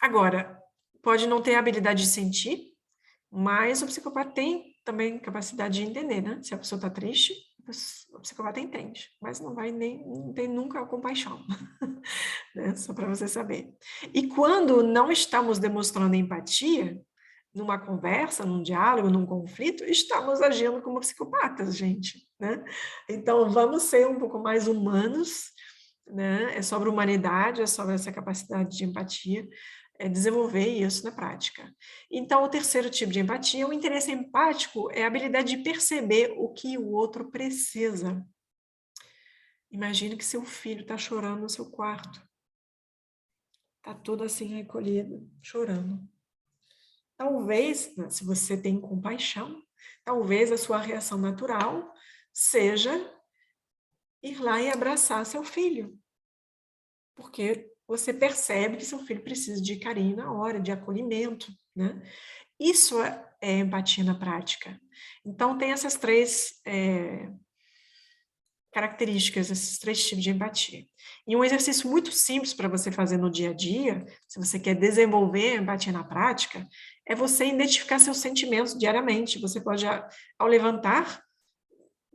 Agora, pode não ter a habilidade de sentir, mas o psicopata tem também capacidade de entender, né? Se a pessoa está triste, o psicopata entende, mas não tem nunca compaixão, né? Só para você saber. E quando não estamos demonstrando empatia, numa conversa, num diálogo, num conflito, estamos agindo como psicopatas, gente, né? Então, vamos ser um pouco mais humanos, né? É sobre humanidade, é sobre essa capacidade de empatia, desenvolver isso na prática. Então, o terceiro tipo de empatia, o interesse empático, é a habilidade de perceber o que o outro precisa. Imagine que seu filho está chorando no seu quarto. Está todo assim recolhido, chorando. Talvez, né, se você tem compaixão, talvez a sua reação natural seja ir lá e abraçar seu filho. Porque você percebe que seu filho precisa de carinho na hora, de acolhimento, né? Isso é empatia na prática. Então, tem essas 3 características, esses 3 tipos de empatia. E um exercício muito simples para você fazer no dia a dia, se você quer desenvolver a empatia na prática, é você identificar seus sentimentos diariamente. Você pode, ao levantar,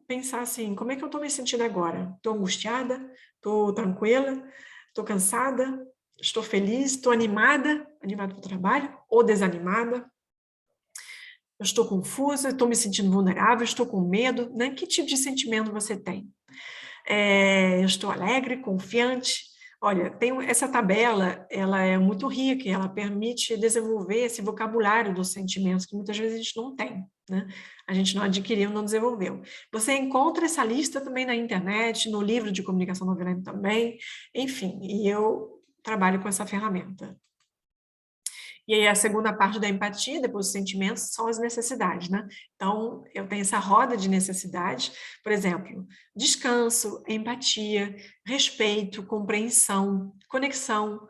pensar assim, como é que eu estou me sentindo agora? Estou angustiada? Estou tranquila? Estou cansada? Estou feliz? Estou animada para o trabalho? Ou desanimada? Eu estou confusa? Estou me sentindo vulnerável? Estou com medo? Né? Que tipo de sentimento você tem? Eu estou alegre, confiante? Olha, essa tabela, ela é muito rica, ela permite desenvolver esse vocabulário dos sentimentos que muitas vezes a gente não tem, né? A gente não adquiriu, não desenvolveu. Você encontra essa lista também na internet, no livro de comunicação não violenta também, enfim, e eu trabalho com essa ferramenta. E aí a segunda parte da empatia, depois dos sentimentos, são as necessidades, né? Então, eu tenho essa roda de necessidades, por exemplo, descanso, empatia, respeito, compreensão, conexão,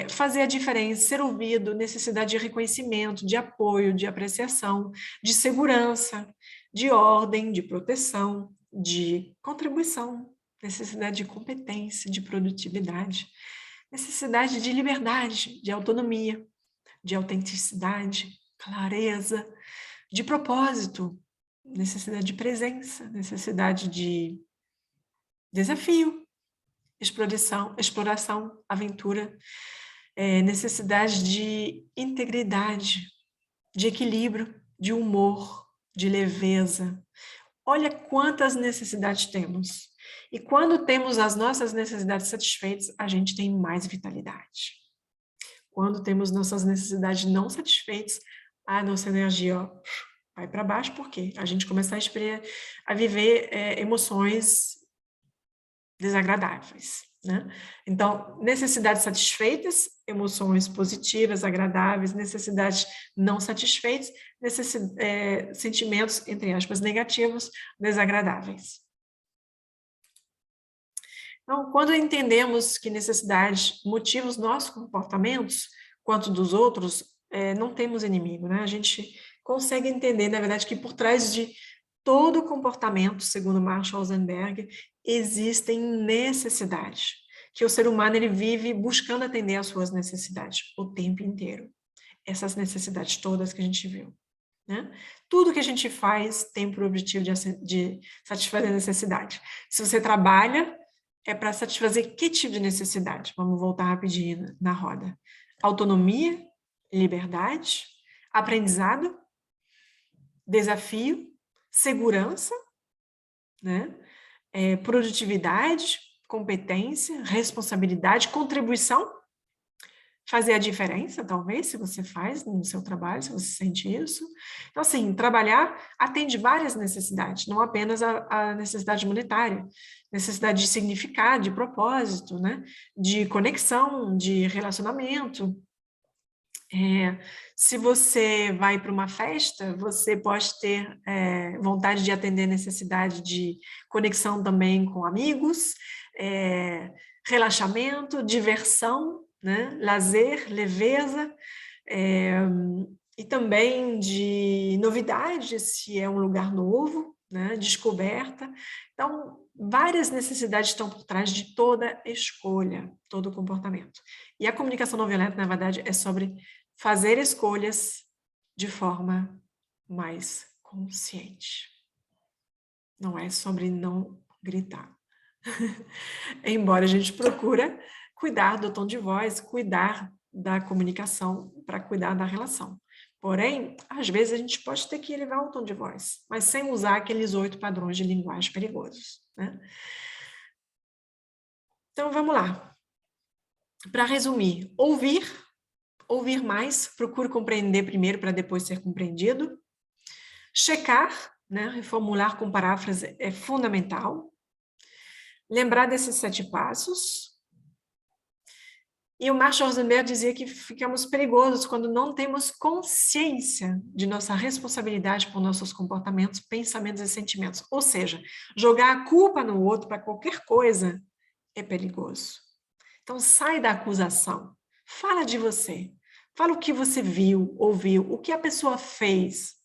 fazer a diferença, ser ouvido, necessidade de reconhecimento, de apoio, de apreciação, de segurança, de ordem, de proteção, de contribuição, necessidade de competência, de produtividade, necessidade de liberdade, de autonomia, de autenticidade, clareza, de propósito, necessidade de presença, necessidade de desafio, exploração, aventura, necessidade de integridade, de equilíbrio, de humor, de leveza. Olha quantas necessidades temos. E quando temos as nossas necessidades satisfeitas, a gente tem mais vitalidade. Quando temos nossas necessidades não satisfeitas, a nossa energia vai para baixo, porque a gente começa a viver emoções desagradáveis, né? Então, necessidades satisfeitas, emoções positivas, agradáveis, necessidades não satisfeitas, sentimentos, entre aspas, negativos, desagradáveis. Então, quando entendemos que necessidade motiva os nossos comportamentos, quanto dos outros, não temos inimigo, né? A gente consegue entender, na verdade, que por trás de todo comportamento, segundo Marshall Rosenberg, existem necessidades, que o ser humano ele vive buscando atender às suas necessidades o tempo inteiro. Essas necessidades todas que a gente viu, né? Tudo que a gente faz tem por objetivo de satisfazer a necessidade. Se você trabalha, é para satisfazer que tipo de necessidade? Vamos voltar rapidinho na roda. Autonomia, liberdade, aprendizado, desafio, segurança, né? Produtividade, competência, responsabilidade, contribuição, fazer a diferença, talvez, se você faz no seu trabalho, se você sente isso. Então, assim, trabalhar atende várias necessidades, não apenas a necessidade monetária, necessidade de significado, de propósito, né? De conexão, de relacionamento. Se você vai para uma festa, você pode ter vontade de atender a necessidade de conexão também com amigos, relaxamento, diversão, né? Lazer, leveza, e também de novidade, se é um lugar novo, né? Descoberta. Então, várias necessidades estão por trás de toda escolha, todo comportamento. E a comunicação não violenta, na verdade, é sobre fazer escolhas de forma mais consciente. Não é sobre não gritar. Embora a gente procura cuidar do tom de voz, cuidar da comunicação para cuidar da relação. Porém, às vezes a gente pode ter que elevar o tom de voz, mas sem usar aqueles 8 padrões de linguagem perigosos, né? Então, vamos lá. Para resumir, ouvir mais, procure compreender primeiro para depois ser compreendido. Checar, né, reformular com paráfrase é fundamental. Lembrar desses 7 passos. E o Marshall Rosenberg dizia que ficamos perigosos quando não temos consciência de nossa responsabilidade por nossos comportamentos, pensamentos e sentimentos. Ou seja, jogar a culpa no outro para qualquer coisa é perigoso. Então, sai da acusação. Fala de você. Fala o que você viu, ouviu, o que a pessoa fez,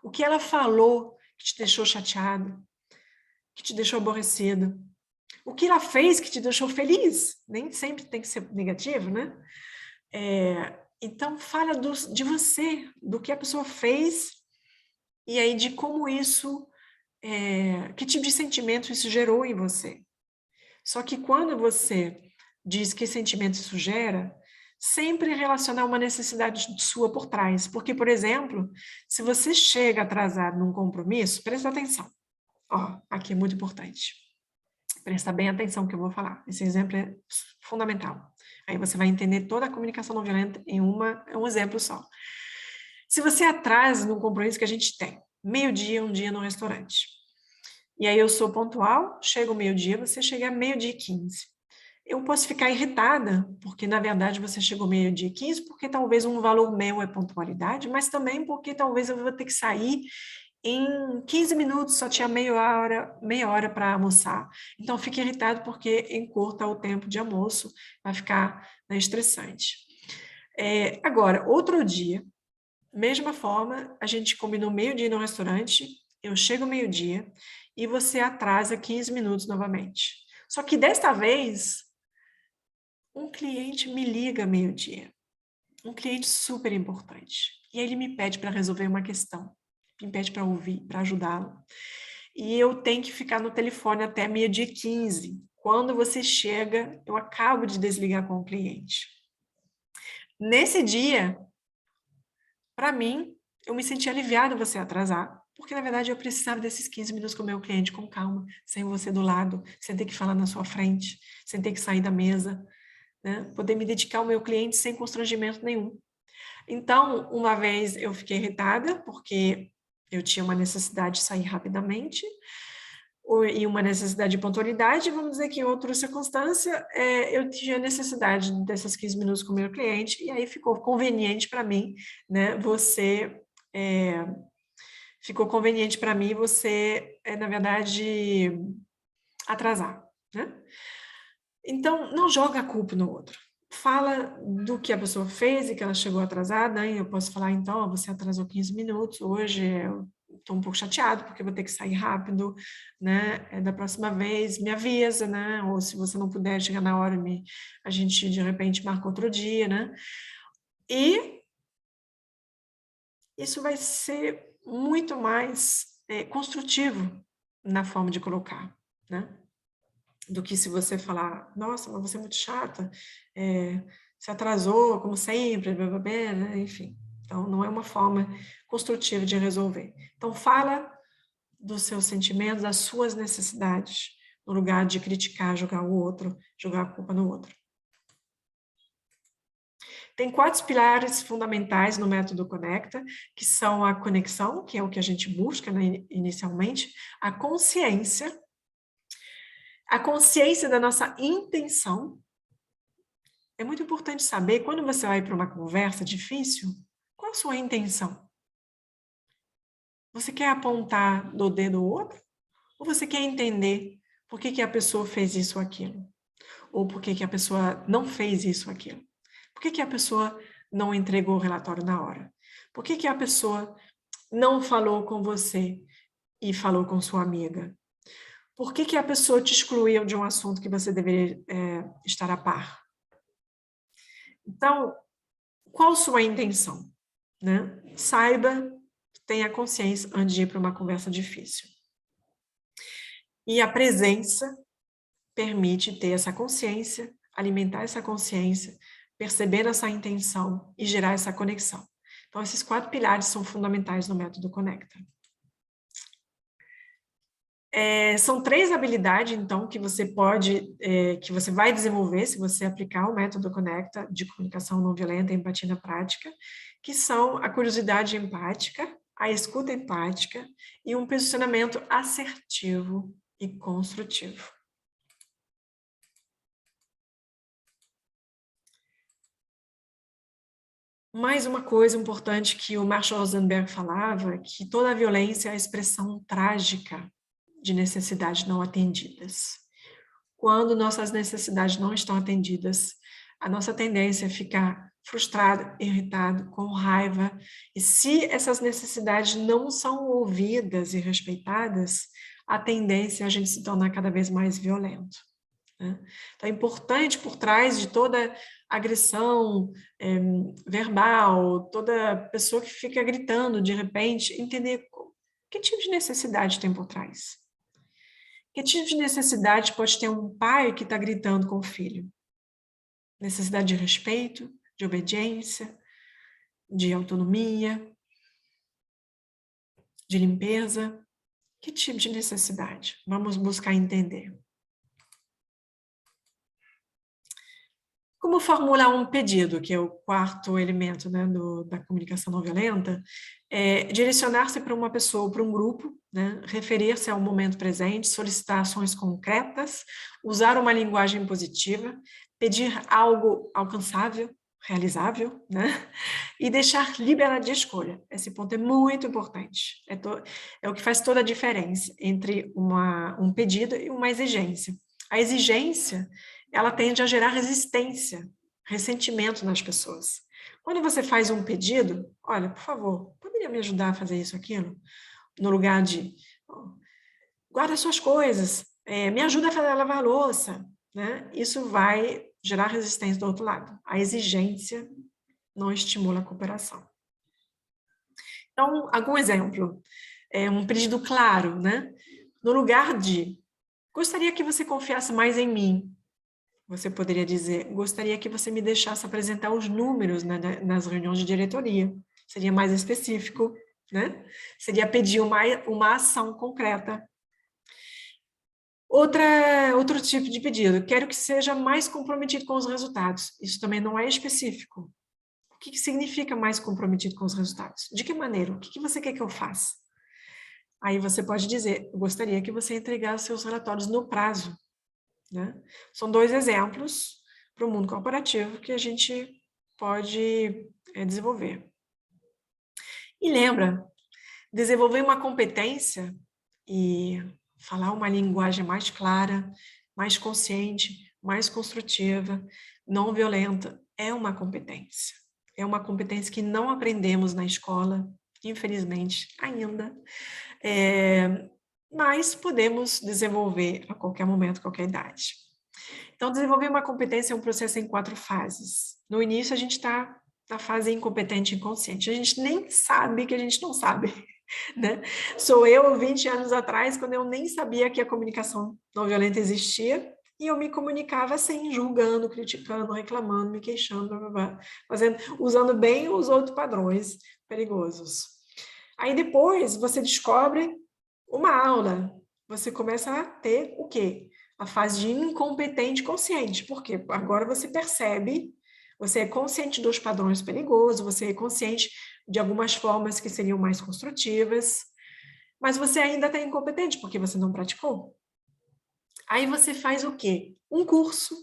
o que ela falou que te deixou chateado, que te deixou aborrecido. O que ela fez que te deixou feliz. Nem sempre tem que ser negativo, né? Então, fala de você, do que a pessoa fez e aí de como isso, que tipo de sentimento isso gerou em você. Só que quando você diz que sentimento isso gera, sempre relacionar uma necessidade sua por trás. Porque, por exemplo, se você chega atrasado num compromisso, presta atenção. Ó, aqui é muito importante. Presta bem atenção no que eu vou falar. Esse exemplo é fundamental. Aí você vai entender toda a comunicação não violenta em um exemplo só. Se você atrasa num compromisso que a gente tem, meio-dia, um dia no restaurante, e aí eu sou pontual, chego meio-dia, você chega meio-dia e 15. Eu posso ficar irritada, porque na verdade você chegou meio-dia e 15, porque talvez um valor meu é pontualidade, mas também porque talvez eu vou ter que sair em 15 minutos, só tinha meia hora para almoçar. Então, fique irritado porque encurta o tempo de almoço, vai ficar, né, estressante. Agora, outro dia, mesma forma, a gente combinou meio-dia no restaurante, eu chego meio-dia e você atrasa 15 minutos novamente. Só que desta vez, um cliente me liga meio-dia. Um cliente super importante. E aí ele me pede para resolver uma questão. Me pede para ouvir, para ajudá-lo. E eu tenho que ficar no telefone até meio-dia e 15. Quando você chega, eu acabo de desligar com o cliente. Nesse dia, para mim, eu me senti aliviada você atrasar, porque na verdade eu precisava desses 15 minutos com o meu cliente com calma, sem você do lado, sem ter que falar na sua frente, sem ter que sair da mesa, né? Poder me dedicar ao meu cliente sem constrangimento nenhum. Então, uma vez eu fiquei irritada, porque eu tinha uma necessidade de sair rapidamente, e uma necessidade de pontualidade, vamos dizer que em outra circunstância, eu tinha necessidade desses 15 minutos com o meu cliente, e aí ficou conveniente para mim, né, ficou conveniente para mim você, na verdade, atrasar, né? Então, não joga a culpa no outro. Fala do que a pessoa fez e que ela chegou atrasada, e eu posso falar, então, ó, você atrasou 15 minutos, hoje eu estou um pouco chateado, porque eu vou ter que sair rápido, né, da próxima vez, me avisa, né, ou se você não puder chegar na hora, a gente, de repente, marca outro dia, né, e isso vai ser muito mais construtivo na forma de colocar, né, do que se você falar, nossa, mas você é muito chata, se atrasou, como sempre, blá, blá, blá, né? Enfim. Então, não é uma forma construtiva de resolver. Então, fala dos seus sentimentos, das suas necessidades, no lugar de criticar, jogar o outro, jogar a culpa no outro. Tem 4 pilares fundamentais no método Conecta, que são a conexão, que é o que a gente busca, né, inicialmente, a consciência da nossa intenção. É muito importante saber, quando você vai para uma conversa difícil, qual a sua intenção? Você quer apontar do dedo ao outro? Ou você quer entender por que a pessoa fez isso ou aquilo? Ou por que a pessoa não fez isso ou aquilo? Por que a pessoa não entregou o relatório na hora? Por que a pessoa não falou com você e falou com sua amiga? Por que a pessoa te excluiu de um assunto que você deveria estar a par? Então, qual sua intenção? Né? Saiba, tenha consciência antes de ir para uma conversa difícil. E a presença permite ter essa consciência, alimentar essa consciência, perceber essa intenção e gerar essa conexão. Então, esses 4 pilares são fundamentais no método Conecta. São 3 habilidades, então, que você que você vai desenvolver se você aplicar o método Conecta de comunicação não violenta e empatia na prática, que são a curiosidade empática, a escuta empática e um posicionamento assertivo e construtivo. Mais uma coisa importante que o Marshall Rosenberg falava, que toda a violência é a expressão trágica de necessidades não atendidas. Quando nossas necessidades não estão atendidas, a nossa tendência é ficar frustrado, irritado, com raiva. E se essas necessidades não são ouvidas e respeitadas, a tendência é a gente se tornar cada vez mais violento. Né? Então, é importante, por trás de toda agressão verbal, toda pessoa que fica gritando de repente, entender que tipo de necessidade tem por trás. Que tipo de necessidade pode ter um pai que está gritando com o filho? Necessidade de respeito, de obediência, de autonomia, de limpeza? Que tipo de necessidade? Vamos buscar entender. Como formular um pedido, que é o 4º elemento, né, da comunicação não violenta, direcionar-se para uma pessoa, para um grupo, né, referir-se ao momento presente, solicitar ações concretas, usar uma linguagem positiva, pedir algo alcançável, realizável, né, e deixar liberdade de escolha. Esse ponto é muito importante. É o que faz toda a diferença entre um pedido e uma exigência. A exigência, ela tende a gerar resistência, ressentimento nas pessoas. Quando você faz um pedido, olha, por favor, poderia me ajudar a fazer isso, aquilo? No lugar de, guarda suas coisas, me ajuda a lavar a louça, né? Isso vai gerar resistência do outro lado. A exigência não estimula a cooperação. Então, algum exemplo. Um pedido claro, né? No lugar de, gostaria que você confiasse mais em mim. Você poderia dizer, gostaria que você me deixasse apresentar os números nas reuniões de diretoria. Seria mais específico, né? Seria pedir uma ação concreta. Outro tipo de pedido, quero que seja mais comprometido com os resultados. Isso também não é específico. O que significa mais comprometido com os resultados? De que maneira? O que você quer que eu faça? Aí você pode dizer, gostaria que você entregasse seus relatórios no prazo. Né? São 2 exemplos para o mundo corporativo que a gente pode desenvolver. E lembra, desenvolver uma competência e falar uma linguagem mais clara, mais consciente, mais construtiva, não violenta, é uma competência. É uma competência que não aprendemos na escola, infelizmente, ainda. Mas podemos desenvolver a qualquer momento, a qualquer idade. Então, desenvolver uma competência é um processo em 4 fases. No início, a gente está na fase incompetente inconsciente. A gente nem sabe que a gente não sabe, né? Sou eu, 20 anos atrás, quando eu nem sabia que a comunicação não violenta existia, e eu me comunicava assim, julgando, criticando, reclamando, me queixando, blá, blá, blá, usando bem os outros padrões perigosos. Aí depois você descobre uma aula, você começa a ter o quê? A fase de incompetente consciente, porque agora você percebe, você é consciente dos padrões perigosos, você é consciente de algumas formas que seriam mais construtivas, mas você ainda está incompetente, porque você não praticou. Aí você faz o quê? Um curso.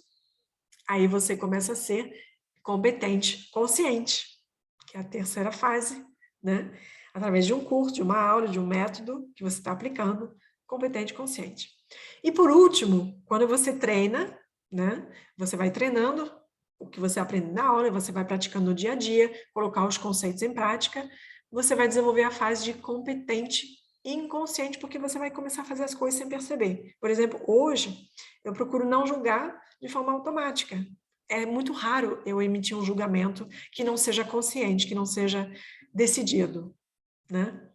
Aí você começa a ser competente consciente, que é a terceira fase, né? Através de um curso, de uma aula, de um método que você está aplicando, competente consciente. E por último, quando você treina, né? Você vai treinando o que você aprende na aula, você vai praticando no dia a dia, colocar os conceitos em prática, você vai desenvolver a fase de competente inconsciente, porque você vai começar a fazer as coisas sem perceber. Por exemplo, hoje, eu procuro não julgar de forma automática. É muito raro eu emitir um julgamento que não seja consciente, que não seja decidido, né?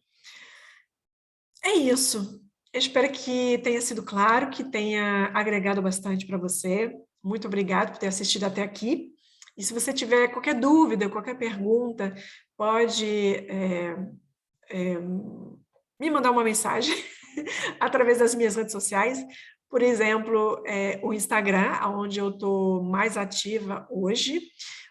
É isso. Eu espero que tenha sido claro, que tenha agregado bastante para você. Muito obrigada por ter assistido até aqui. E se você tiver qualquer dúvida, qualquer pergunta, pode me mandar uma mensagem através das minhas redes sociais. Por exemplo, o Instagram, onde eu estou mais ativa hoje.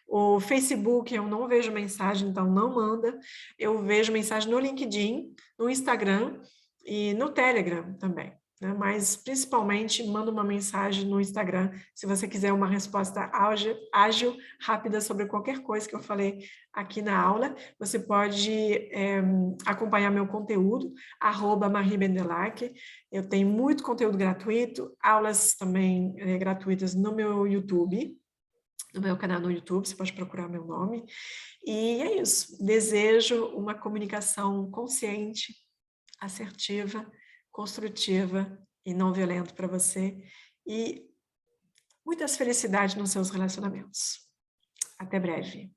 O Facebook, eu não vejo mensagem, então não manda. Eu vejo mensagem no LinkedIn, no Instagram e no Telegram também, né? Mas principalmente manda uma mensagem no Instagram se você quiser uma resposta ágil, rápida sobre qualquer coisa que eu falei aqui na aula. Você pode acompanhar meu conteúdo, @MarieBendelac. Eu tenho muito conteúdo gratuito, aulas também gratuitas no meu YouTube, no meu canal no YouTube, você pode procurar meu nome. E é isso. Desejo uma comunicação consciente, assertiva, construtiva e não violenta para você. E muitas felicidades nos seus relacionamentos. Até breve.